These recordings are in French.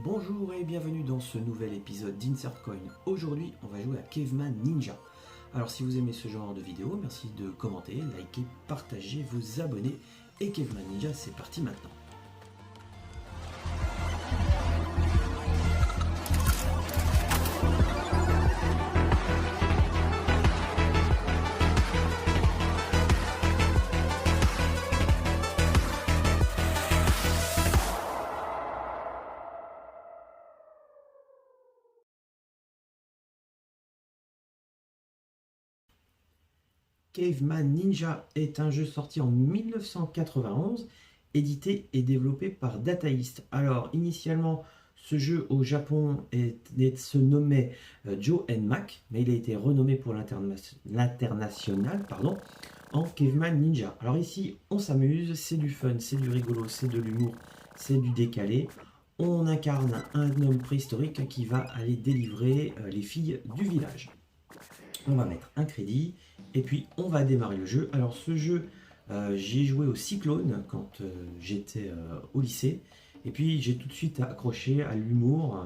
Bonjour et bienvenue dans ce nouvel épisode d'Insert Coin. Aujourd'hui, on va jouer à Caveman Ninja. Alors si vous aimez ce genre de vidéo, merci de commenter, liker, partager, vous abonner. Et Caveman Ninja, c'est parti maintenant. Caveman Ninja est un jeu sorti en 1991, édité et développé par Data East. Alors, initialement, ce jeu au Japon se nommait Joe & Mac, mais il a été renommé pour l'international en Caveman Ninja. Alors ici, on s'amuse, c'est du fun, c'est du rigolo, c'est de l'humour, c'est du décalé. On incarne un homme préhistorique qui va aller délivrer les filles du village. On va mettre un crédit et puis on va démarrer le jeu. Alors ce jeu, j'y ai joué au Cyclone quand j'étais au lycée. Et puis j'ai tout de suite accroché à l'humour,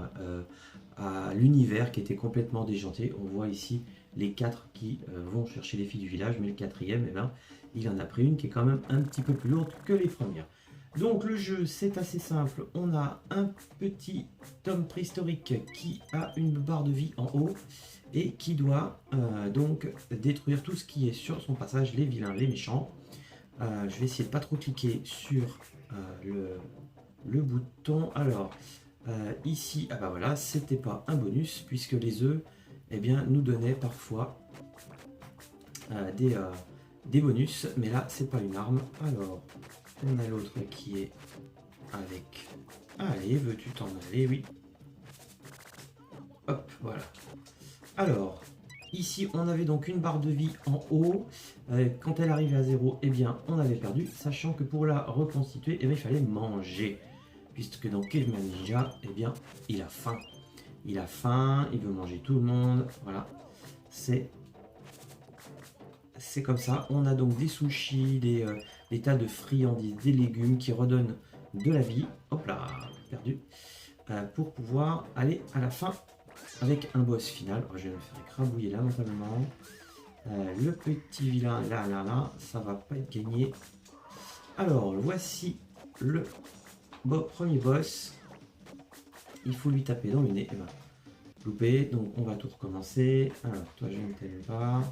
à l'univers qui était complètement déjanté. On voit ici les quatre qui vont chercher les filles du village, mais le quatrième, eh ben, il en a pris une qui est quand même un petit peu plus lourde que les premières. Donc le jeu, c'est assez simple. On a un petit homme préhistorique qui a une barre de vie en haut et qui doit donc détruire tout ce qui est sur son passage, les vilains, les méchants. Je vais essayer de pas trop cliquer sur le bouton. Alors, ici, ah bah voilà, c'était pas un bonus, puisque les œufs, eh bien, nous donnaient parfois des bonus, mais là, c'est pas une arme. Alors, on a l'autre qui est avec... Allez, veux-tu t'en aller? Oui. Hop, voilà. Alors, ici, on avait donc une barre de vie en haut. Quand elle arrivait à 0, eh bien, on avait perdu, sachant que pour la reconstituer, eh bien, il fallait manger. Puisque dans Caveman Ninja, eh bien, il a faim. Il a faim, il veut manger tout le monde. Voilà, c'est comme ça. On a donc des sushis, des tas de friandises, des légumes qui redonnent de la vie. Hop là, perdu. Pour pouvoir aller à la fin avec un boss final. Oh, je vais me faire écrabouiller lamentablement. Le petit vilain, là, ça va pas être gagné. Alors, voici le premier boss. Il faut lui taper dans le nez. Et ben, loupé. Donc, on va tout recommencer. Alors, toi, je ne t'aime pas.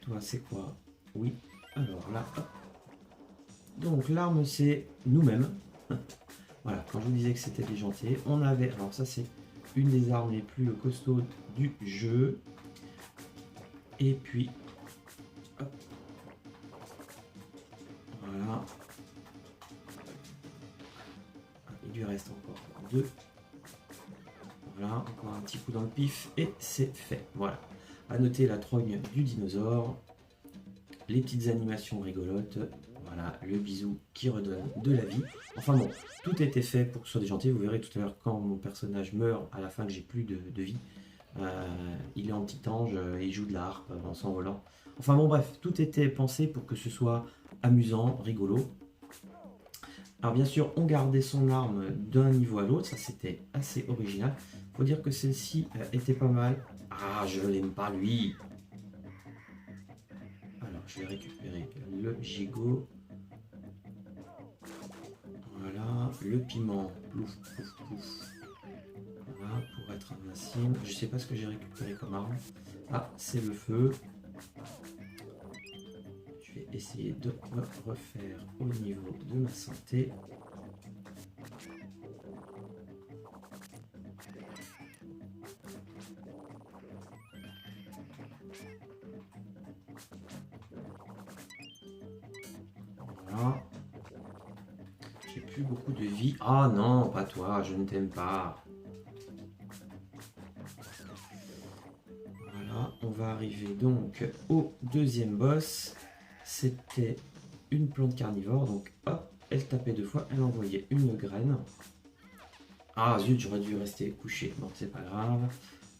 Toi, c'est quoi? Oui. Alors, là, hop. Donc, l'arme, c'est nous-mêmes. Voilà, quand je vous disais que c'était déjanté, on avait... Alors, ça, c'est une des armes les plus costaudes du jeu. Et puis, hop. Voilà. Il lui reste encore deux. Voilà, encore un petit coup dans le pif et c'est fait. Voilà. À noter la trogne du dinosaure, les petites animations rigolotes. Voilà, le bisou qui redonne de la vie. Enfin bon, tout était fait pour que ce soit déjanté. Vous verrez tout à l'heure quand mon personnage meurt à la fin que j'ai plus de vie. Il est en petit ange et il joue de la harpe en s'envolant. Enfin bon bref, tout était pensé pour que ce soit amusant, rigolo. Alors bien sûr, on gardait son arme d'un niveau à l'autre, ça c'était assez original. Faut dire que celle-ci était pas mal. Ah, je l'aime pas lui. Alors, je vais récupérer le gigot. Voilà, le piment. Plouf, plouf, plouf. Voilà, pour être invincible. Je sais pas ce que j'ai récupéré comme arme. Ah, c'est le feu. Je vais essayer de me refaire au niveau de ma santé. Voilà. J'ai plus beaucoup de vie. Ah non, pas toi, je ne t'aime pas. Voilà, on va arriver donc au deuxième boss. C'était une plante carnivore, donc hop, elle tapait deux fois, elle envoyait une graine. Ah zut, j'aurais dû rester couché. Bon, c'est pas grave.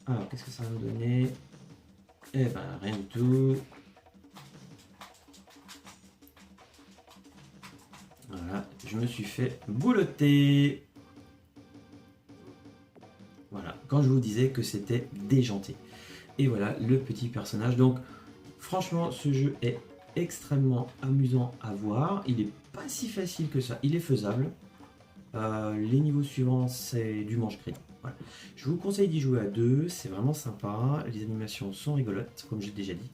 Alors, qu'est-ce que ça va me donner? Eh ben, rien du tout. Voilà, je me suis fait boulotter. quand je vous disais que c'était déjanté. Et voilà le petit personnage. Donc franchement, ce jeu est extrêmement amusant à voir. Il n'est pas si facile que ça. Il est faisable. Les niveaux suivants, c'est du manche-cri. Voilà. Je vous conseille d'y jouer à deux. C'est vraiment sympa. Les animations sont rigolotes, comme j'ai déjà dit.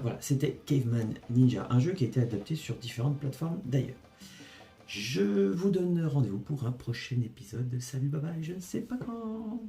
Voilà, c'était Caveman Ninja, un jeu qui a été adapté sur différentes plateformes d'ailleurs. Je vous donne rendez-vous pour un prochain épisode. Salut, bye bye, je ne sais pas quand.